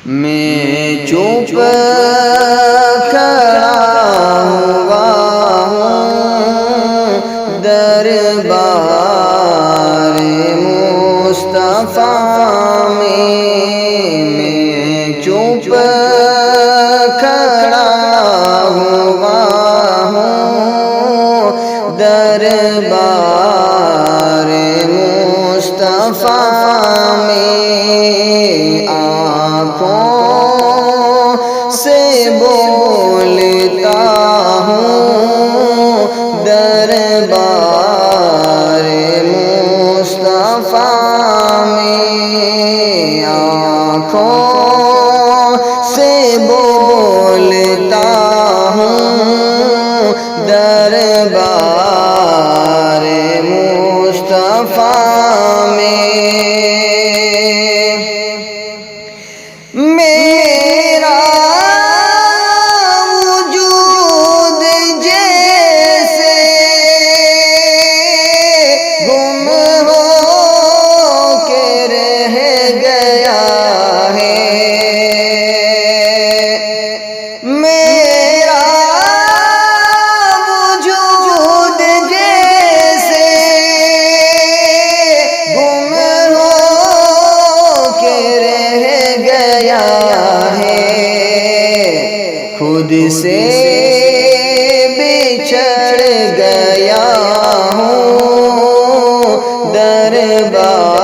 میں چپ کھڑا ہوا ہوں دربار مصطفیٰ میں چپ کھڑا ہوا ہوں دربار مصطفیٰ میں آنکھوں سے بولتا ہوں دربار مصطفیٰ میں آنکھوں سے بولتا ہوں دربار مصطفیٰ میرا وجود جیسے گم ہو کے رہ گیا ہے میرا وجود جیسے گم ہو کے رہ گیا خود سے بچھڑ گیا ہوں دربار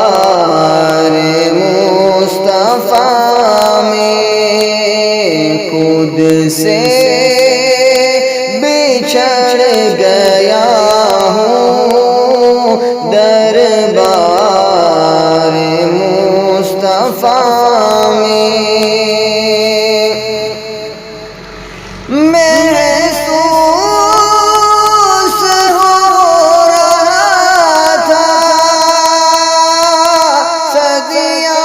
مصطفیٰ میں خود سے بچھڑ گیا ہوں دربار مصطفیٰ محسوس ہو رہا تھا صدیاں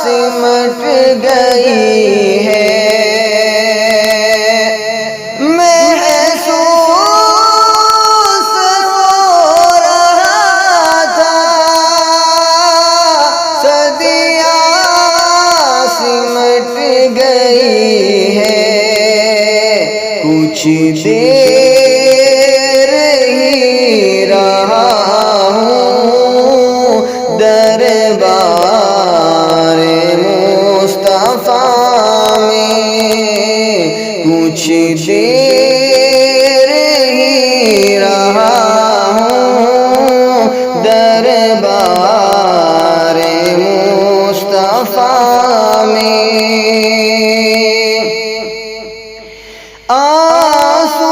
سمٹ گئی ہے محسوس ہو رہا تھا صدیاں سمٹ گئی ہے کچھ دیر ہی رہا ہوں دربار مصطفیٰ میں کچھ دیر ہی رہا ہوں دربار مصطفیٰ میں آنسو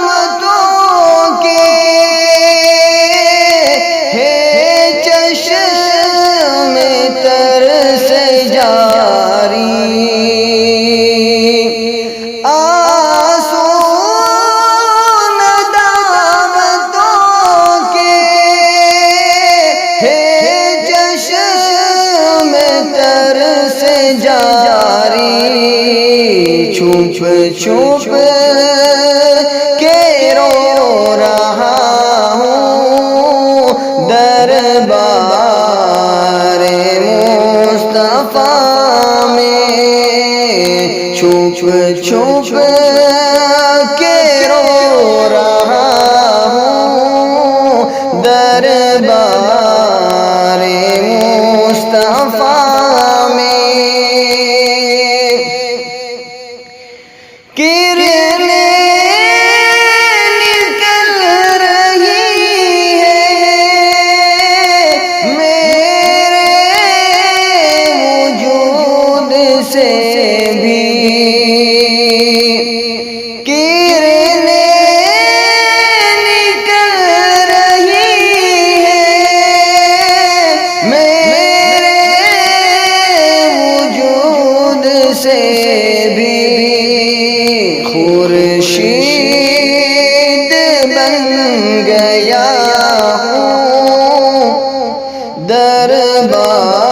ندامتوں کے ہے چشم تر سے جاری آنسو ندامتوں کے ہے چشم تر سے جاری چھپ چھپ کے رو رہا ہوں دربار مصطفیٰ میں چھپ چھپ کے رو رہا ہوں دربار مصطفیٰ کرنیں نکل رہی ہے میرے وجود سے بھی کرنیں نکل رہی ہے میرے وجود سے بھی خورشید بن گیا ہوں دربار